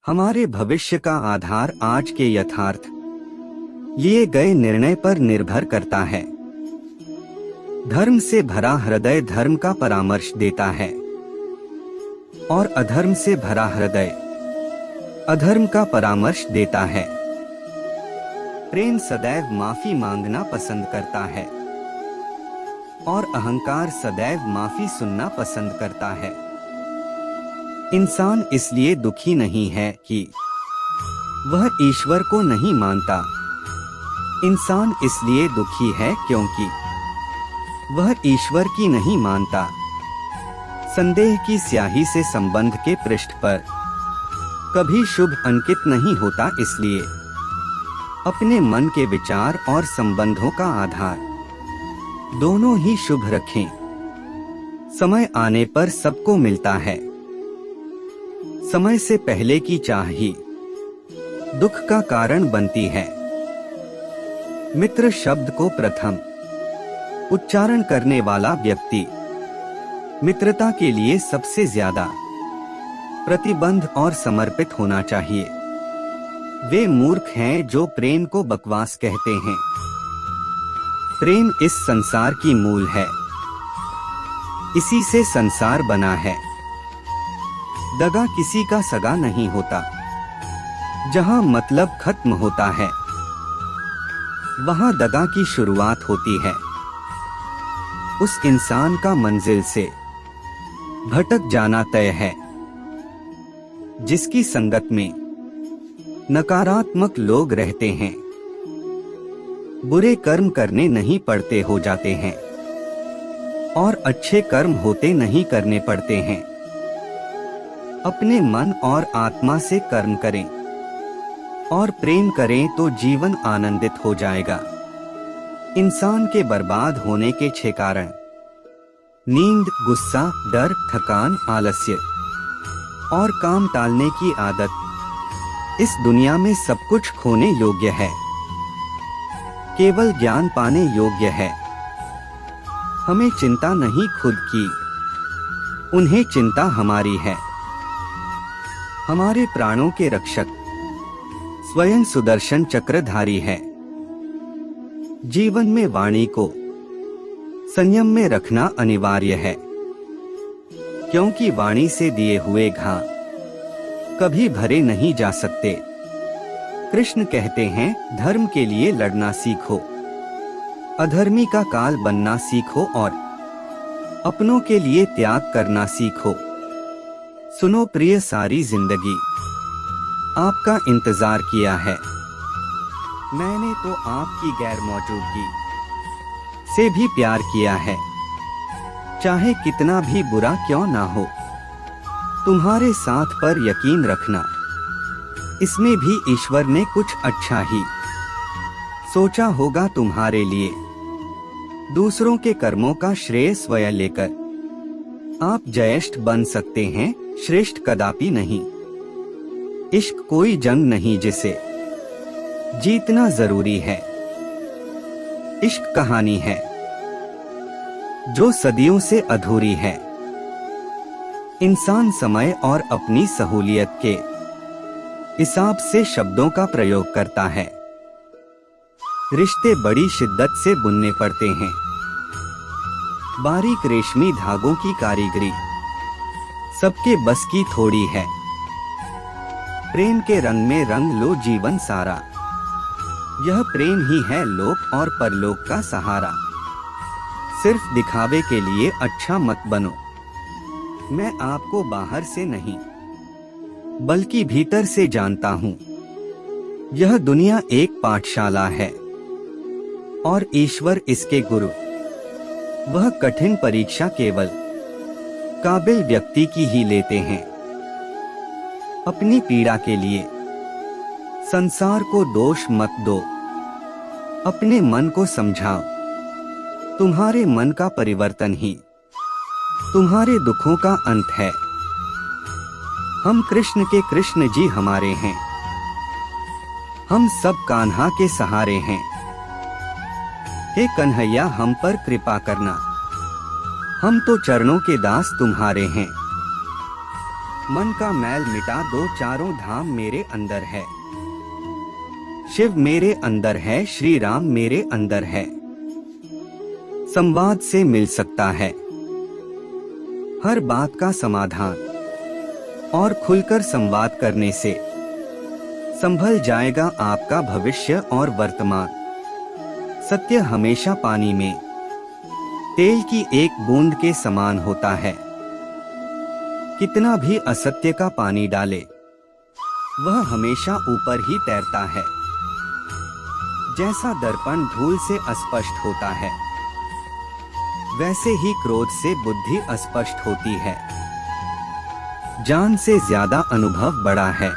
हमारे भविष्य का आधार आज के यथार्थ लिए गए निर्णय पर निर्भर करता है। धर्म से भरा हृदय धर्म का परामर्श देता है और अधर्म से भरा हृदय अधर्म का परामर्श देता है। प्रेम सदैव माफी मांगना पसंद करता है और अहंकार सदैव माफी सुनना पसंद करता है। इंसान इसलिए दुखी नहीं है कि वह ईश्वर को नहीं मानता। इंसान इसलिए दुखी है क्योंकि वह ईश्वर की नहीं मानता। संदेह की स्याही से संबंध के पृष्ठ पर कभी शुभ अंकित नहीं होता, इसलिए अपने मन के विचार और संबंधों का आधार दोनों ही शुभ रखें। समय आने पर सबको मिलता है। समय से पहले की चाह ही दुख का कारण बनती है। मित्र शब्द को प्रथम उच्चारण करने वाला व्यक्ति मित्रता के लिए सबसे ज्यादा प्रतिबद्ध और समर्पित होना चाहिए। वे मूर्ख हैं जो प्रेम को बकवास कहते हैं। प्रेम इस संसार की मूल है, इसी से संसार बना है। दगा किसी का सगा नहीं होता। जहां मतलब खत्म होता है वहां दगा की शुरुआत होती है। उस इंसान का मंजिल से भटक जाना तय है जिसकी संगत में नकारात्मक लोग रहते हैं। बुरे कर्म करने नहीं पड़ते हो जाते हैं और अच्छे कर्म होते नहीं करने पड़ते हैं। अपने मन और आत्मा से कर्म करें और प्रेम करें तो जीवन आनंदित हो जाएगा। इंसान के बर्बाद होने के 6 कारण: नींद, गुस्सा, डर, थकान, आलस्य और काम टालने की आदत। इस दुनिया में सब कुछ खोने योग्य है, केवल ज्ञान पाने योग्य है। हमें चिंता नहीं खुद की, उन्हें चिंता हमारी है। हमारे प्राणों के रक्षक स्वयं सुदर्शन चक्रधारी है। जीवन में वाणी को संयम में रखना अनिवार्य है, क्योंकि वाणी से दिए हुए घा कभी भरे नहीं जा सकते। कृष्ण कहते हैं, धर्म के लिए लड़ना सीखो, अधर्मी का काल बनना सीखो और अपनों के लिए त्याग करना सीखो। सुनो प्रिय, सारी जिंदगी आपका इंतजार किया है। मैंने तो आपकी गैर मौजूदगी से भी प्यार किया है। चाहे कितना भी बुरा क्यों ना हो, तुम्हारे साथ पर यकीन रखना, इसमें भी ईश्वर ने कुछ अच्छा ही सोचा होगा तुम्हारे लिए। दूसरों के कर्मों का श्रेय स्वयं लेकर आप जयेष्ठ बन सकते हैं, श्रेष्ठ कदापि नहीं। इश्क कोई जंग नहीं जिसे जीतना जरूरी है। इश्क कहानी है जो सदियों से अधूरी है। इंसान समय और अपनी सहूलियत के हिसाब से शब्दों का प्रयोग करता है। रिश्ते बड़ी शिद्दत से बुनने पड़ते हैं। बारीक रेशमी धागों की कारीगरी सबके बस की थोड़ी है। प्रेम के रंग में रंग लो जीवन सारा, यह प्रेम ही है लोक और परलोक का सहारा। सिर्फ दिखावे के लिए अच्छा मत बनो। मैं आपको बाहर से नहीं बल्कि भीतर से जानता हूँ। यह दुनिया एक पाठशाला है और ईश्वर इसके गुरु। वह कठिन परीक्षा केवल काबिल व्यक्ति की ही लेते हैं। अपनी पीड़ा के लिए संसार को दोष मत दो, अपने मन को समझाओ। तुम्हारे मन का परिवर्तन ही तुम्हारे दुखों का अंत है। हम कृष्ण के कृष्ण जी हमारे हैं। हम सब कान्हा के सहारे हैं। हे कन्हैया, हम पर कृपा करना, हम तो चरणों के दास तुम्हारे हैं। मन का मैल मिटा दो, चारों धाम मेरे अंदर है। शिव मेरे अंदर है, श्री राम मेरे अंदर है। संवाद से मिल सकता है हर बात का समाधान, और खुलकर संवाद करने से संभल जाएगा आपका भविष्य और वर्तमान। सत्य हमेशा पानी में तेल की एक बूंद के समान होता है। कितना भी असत्य का पानी डाले, वह हमेशा ऊपर ही तैरता है। जैसा दर्पण धूल से अस्पष्ट होता है, वैसे ही क्रोध से बुद्धि अस्पष्ट होती है। जान से ज्यादा अनुभव बड़ा है,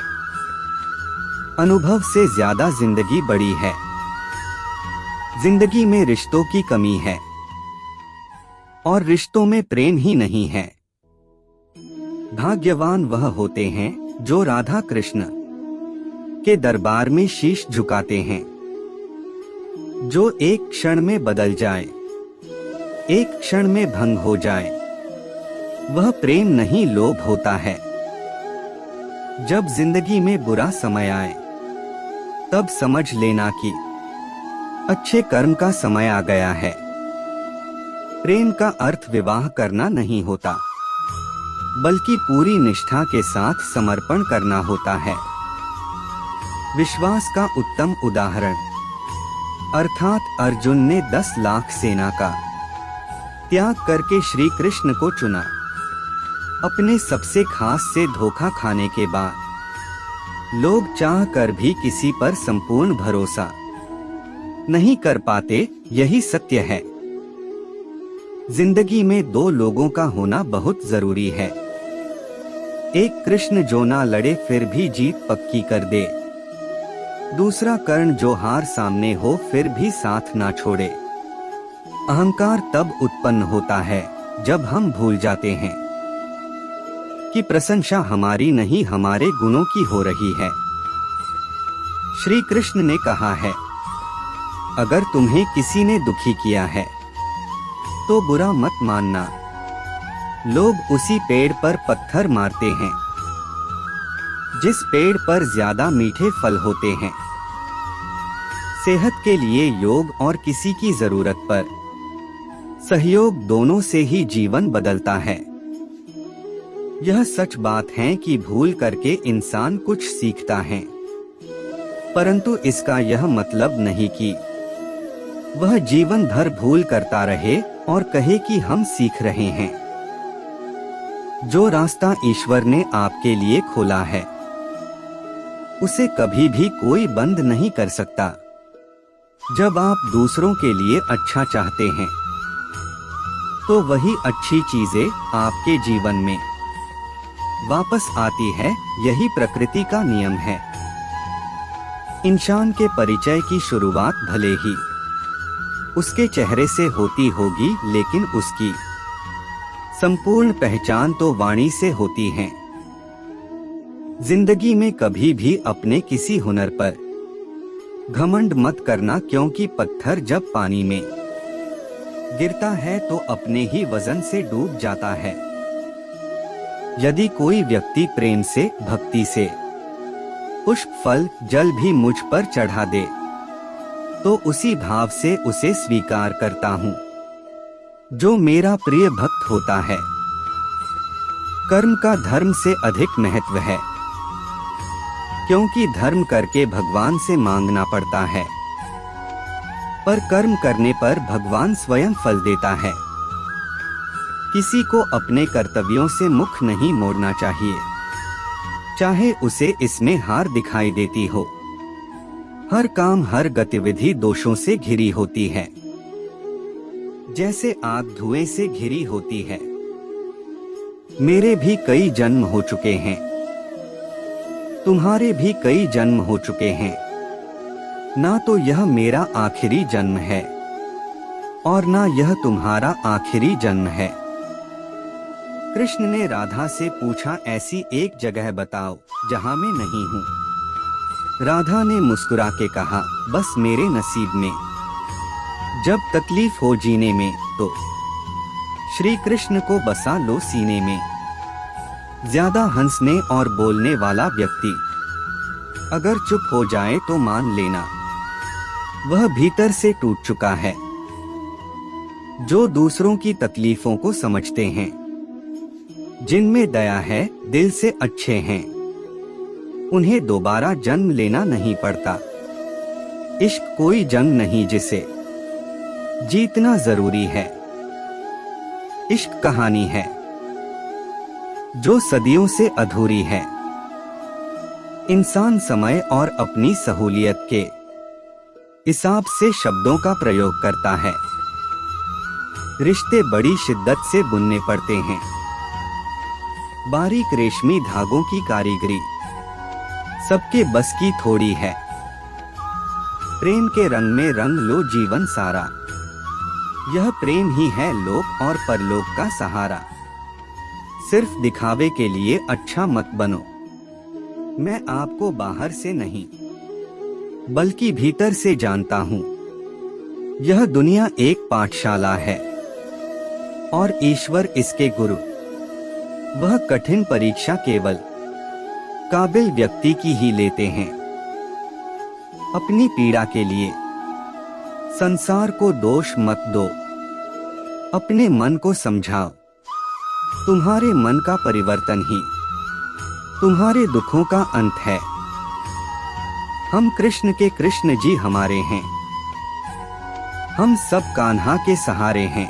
अनुभव से ज्यादा जिंदगी बड़ी है। जिंदगी में रिश्तों की कमी है, और रिश्तों में प्रेम ही नहीं है। भाग्यवान वह होते हैं जो राधा कृष्ण के दरबार में शीश झुकाते हैं, जो एक क्षण में बदल जाए, एक क्षण में भंग हो जाए। वह प्रेम नहीं, लोभ होता है। जब जिंदगी में बुरा समय आए, तब समझ लेना कि अच्छे कर्म का समय आ गया है। प्रेम का अर्थ विवाह करना नहीं होता, बल्कि पूरी निष्ठा के साथ समर्पण करना होता है। विश्वास का उत्तम उदाहरण अर्थात अर्जुन ने 10 लाख सेना का त्याग करके श्री कृष्ण को चुना। अपने सबसे खास से धोखा खाने के बाद लोग चाह कर भी किसी पर संपूर्ण भरोसा नहीं कर पाते, यही सत्य है। जिंदगी में 2 लोगों का होना बहुत जरूरी है। एक कृष्ण जो ना लड़े फिर भी जीत पक्की कर दे, दूसरा कर्ण जो हार सामने हो फिर भी साथ ना छोड़े। अहंकार तब उत्पन्न होता है जब हम भूल जाते हैं कि प्रशंसा हमारी नहीं, हमारे गुणों की हो रही है। श्री कृष्ण ने कहा है, अगर तुम्हें किसी ने दुखी किया है तो बुरा मत मानना। लोग उसी पेड़ पर पत्थर मारते हैं जिस पेड़ पर ज्यादा मीठे फल होते हैं। सेहत के लिए योग और किसी की जरूरत पर सहयोग, दोनों से ही जीवन बदलता है। यह सच बात है कि भूल करके इंसान कुछ सीखता है, परंतु इसका यह मतलब नहीं कि वह जीवन भर भूल करता रहे और कहे कि हम सीख रहे हैं। जो रास्ता ईश्वर ने आपके लिए खोला है, उसे कभी भी कोई बंद नहीं कर सकता। जब आप दूसरों के लिए अच्छा चाहते हैं, तो वही अच्छी चीजें आपके जीवन में वापस आती है। यही प्रकृति का नियम है। इंसान के परिचय की शुरुआत भले ही उसके चेहरे से होती होगी, लेकिन उसकी संपूर्ण पहचान तो वाणी से होती है। जिंदगी में कभी भी अपने किसी हुनर पर घमंड मत करना, क्योंकि पत्थर जब पानी में गिरता है तो अपने ही वजन से डूब जाता है। यदि कोई व्यक्ति प्रेम से, भक्ति से पुष्प, फल, जल भी मुझ पर चढ़ा दे, तो उसी भाव से उसे स्वीकार करता हूँ। जो मेरा प्रिय भक्त होता है, कर्म का धर्म से अधिक महत्व है, क्योंकि धर्म करके भगवान से मांगना पड़ता है, पर कर्म करने पर भगवान स्वयं फल देता है। किसी को अपने कर्तव्यों से मुख नहीं मोड़ना चाहिए, चाहे उसे इसमें हार दिखाई देती हो। हर काम, हर गतिविधि दोषों से घिरी होती है, जैसे आग धुएं से घिरी होती है। मेरे भी कई जन्म हो चुके हैं, तुम्हारे भी कई जन्म हो चुके हैं। ना तो यह मेरा आखिरी जन्म है, और ना यह तुम्हारा आखिरी जन्म है। कृष्ण ने राधा से पूछा, ऐसी एक जगह बताओ जहां मैं नहीं हूँ। राधा ने मुस्कुरा के कहा, बस मेरे नसीब में जब तकलीफ हो जीने में, तो श्री कृष्ण को बसा लो सीने में। ज्यादा हंसने और बोलने वाला व्यक्ति अगर चुप हो जाए तो मान लेना वह भीतर से टूट चुका है। जो दूसरों की तकलीफों को समझते हैं, जिनमें दया है, दिल से अच्छे हैं, उन्हें दोबारा जन्म लेना नहीं पड़ता। इश्क कोई जंग नहीं जिसे जीतना जरूरी है। इश्क कहानी है जो सदियों से अधूरी है। इंसान समय और अपनी सहूलियत के हिसाब से शब्दों का प्रयोग करता है। रिश्ते बड़ी शिद्दत से बुनने पड़ते हैं। बारीक रेशमी धागों की कारीगरी सबके बस की थोड़ी है। प्रेम के रंग में रंग लो जीवन सारा, यह प्रेम ही है लोक और परलोक का सहारा। सिर्फ दिखावे के लिए अच्छा मत बनो। मैं आपको बाहर से नहीं बल्कि भीतर से जानता हूँ। यह दुनिया एक पाठशाला है और ईश्वर इसके गुरु। वह कठिन परीक्षा केवल काबिल व्यक्ति की ही लेते हैं। अपनी पीड़ा के लिए संसार को दोष मत दो, अपने मन को समझाओ। तुम्हारे मन का परिवर्तन ही तुम्हारे दुखों का अंत है। हम कृष्ण के कृष्ण जी हमारे हैं। हम सब कान्हा के सहारे हैं।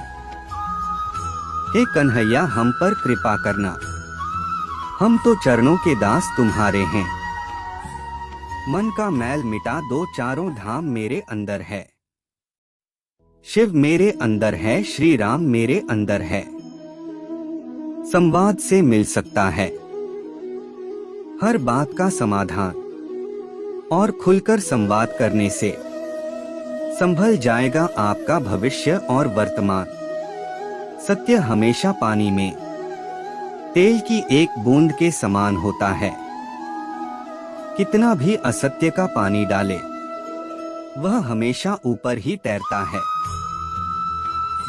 हे कन्हैया हम पर कृपा करना, हम तो चरणों के दास तुम्हारे हैं। मन का मैल मिटा दो, चारों धाम मेरे अंदर है। शिव मेरे अंदर है, श्री राम मेरे अंदर है। संवाद से मिल सकता है हर बात का समाधान, और खुलकर संवाद करने से संभल जाएगा आपका भविष्य और वर्तमान। सत्य हमेशा पानी में तेल की एक बूंद के समान होता है। कितना भी असत्य का पानी डाले, वह हमेशा ऊपर ही तैरता है।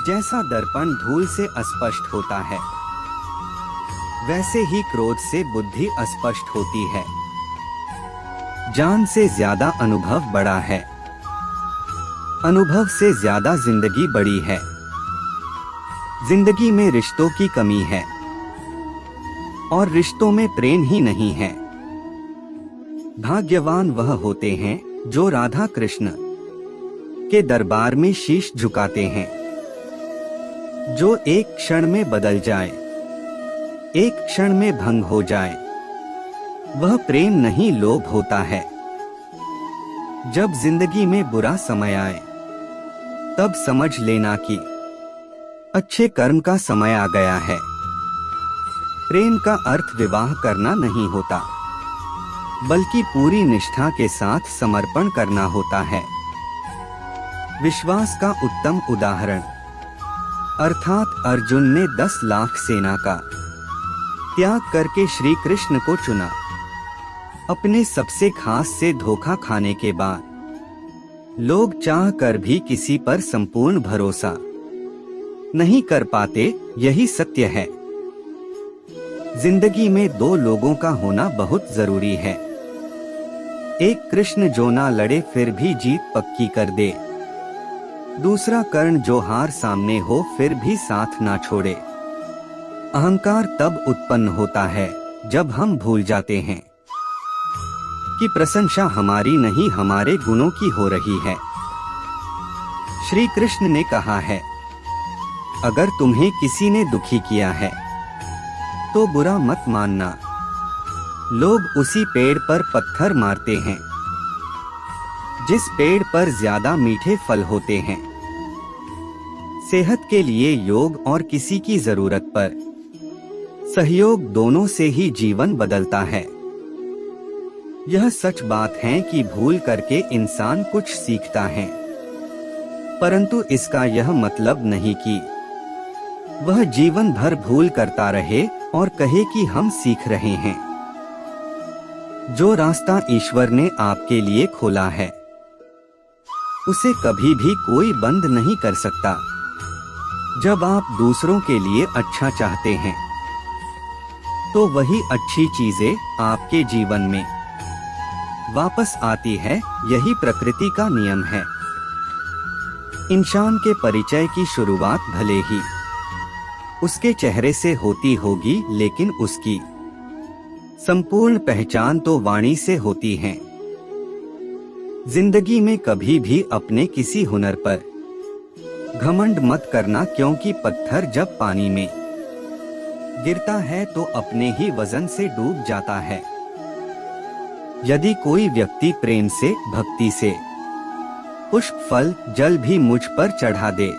जैसा दर्पण धूल से अस्पष्ट होता है, वैसे ही क्रोध से बुद्धि अस्पष्ट होती है। जान से ज्यादा अनुभव बड़ा है, अनुभव से ज्यादा जिंदगी बड़ी है। जिंदगी में रिश्तों की कमी है और रिश्तों में प्रेम ही नहीं है। भाग्यवान वह होते हैं जो राधा कृष्ण के दरबार में शीश झुकाते हैं। जो एक क्षण में बदल जाए, एक क्षण में भंग हो जाए, वह प्रेम नहीं लोभ होता है। जब जिंदगी में बुरा समय आए, तब समझ लेना कि अच्छे कर्म का समय आ गया है। प्रेम का अर्थ विवाह करना नहीं होता, बल्कि पूरी निष्ठा के साथ समर्पण करना होता है। विश्वास का उत्तम उदाहरण अर्थात अर्जुन ने 10 लाख सेना का त्याग करके श्री कृष्ण को चुना। अपने सबसे खास से धोखा खाने के बाद लोग चाह कर भी किसी पर संपूर्ण भरोसा नहीं कर पाते, यही सत्य है। जिंदगी में दो लोगों का होना बहुत जरूरी है। एक कृष्ण जो ना लड़े फिर भी जीत पक्की कर दे, दूसरा कर्ण जो हार सामने हो फिर भी साथ ना छोड़े। अहंकार तब उत्पन्न होता है जब हम भूल जाते हैं कि प्रशंसा हमारी नहीं हमारे गुणों की हो रही है। श्री कृष्ण ने कहा है, अगर तुम्हें किसी ने दुखी किया है तो बुरा मत मानना। लोग उसी पेड़ पर पत्थर मारते हैं जिस पेड़ पर ज्यादा मीठे फल होते हैं। सेहत के लिए योग और किसी की जरूरत पर सहयोग, दोनों से ही जीवन बदलता है। यह सच बात है कि भूल करके इंसान कुछ सीखता है, परंतु इसका यह मतलब नहीं कि वह जीवन भर भूल करता रहे और कहे कि हम सीख रहे हैं। जो रास्ता ईश्वर ने आपके लिए खोला है, उसे कभी भी कोई बंद नहीं कर सकता। जब आप दूसरों के लिए अच्छा चाहते हैं, तो तो वही अच्छी चीजें आपके जीवन में वापस आती है। यही प्रकृति का नियम है। इंसान के परिचय की शुरुआत भले ही उसके चेहरे से होती होगी, लेकिन उसकी संपूर्ण पहचान तो वाणी से होती है। जिंदगी में कभी भी अपने किसी हुनर पर घमंड मत करना, क्योंकि पत्थर जब पानी में गिरता है तो अपने ही वजन से डूब जाता है। यदि कोई व्यक्ति प्रेम से, भक्ति से पुष्प, फल, जल भी मुझ पर चढ़ा दे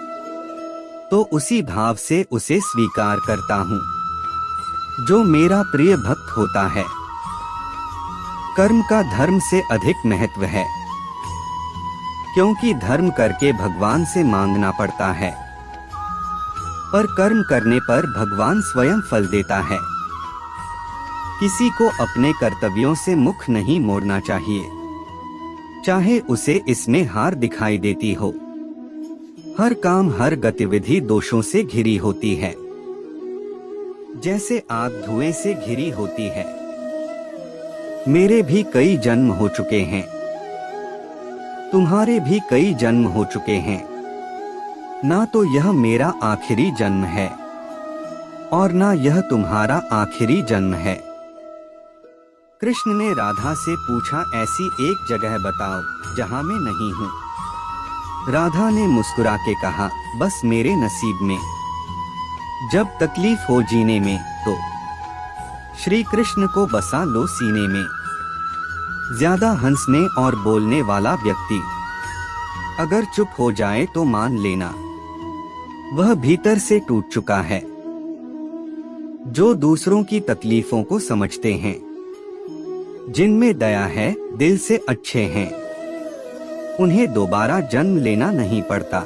तो उसी भाव से उसे स्वीकार करता हूँ जो मेरा प्रिय भक्त होता है। कर्म का धर्म से अधिक महत्व है, क्योंकि धर्म करके भगवान से मांगना पड़ता है, पर कर्म करने पर भगवान स्वयं फल देता है। किसी को अपने कर्तव्यों से मुख नहीं मोड़ना चाहिए, चाहे उसे इसमें हार दिखाई देती हो। हर काम, हर गतिविधि दोषों से घिरी होती है, जैसे आग धुएं से घिरी होती है। मेरे भी कई जन्म हो चुके हैं, तुम्हारे भी कई जन्म हो चुके हैं। ना तो यह मेरा आखिरी जन्म है और ना यह तुम्हारा आखिरी जन्म है। कृष्ण ने राधा से पूछा, ऐसी एक जगह बताओ जहां मैं नहीं हूँ। राधा ने मुस्कुरा के कहा, बस मेरे नसीब में जब तकलीफ हो जीने में तो श्री कृष्ण को बसा लो सीने में। ज्यादा हंसने और बोलने वाला व्यक्ति अगर चुप हो जाए तो मान लेना वह भीतर से टूट चुका है। जो दूसरों की तकलीफों को समझते हैं, जिनमें दया है, दिल से अच्छे हैं, उन्हें दोबारा जन्म लेना नहीं पड़ता।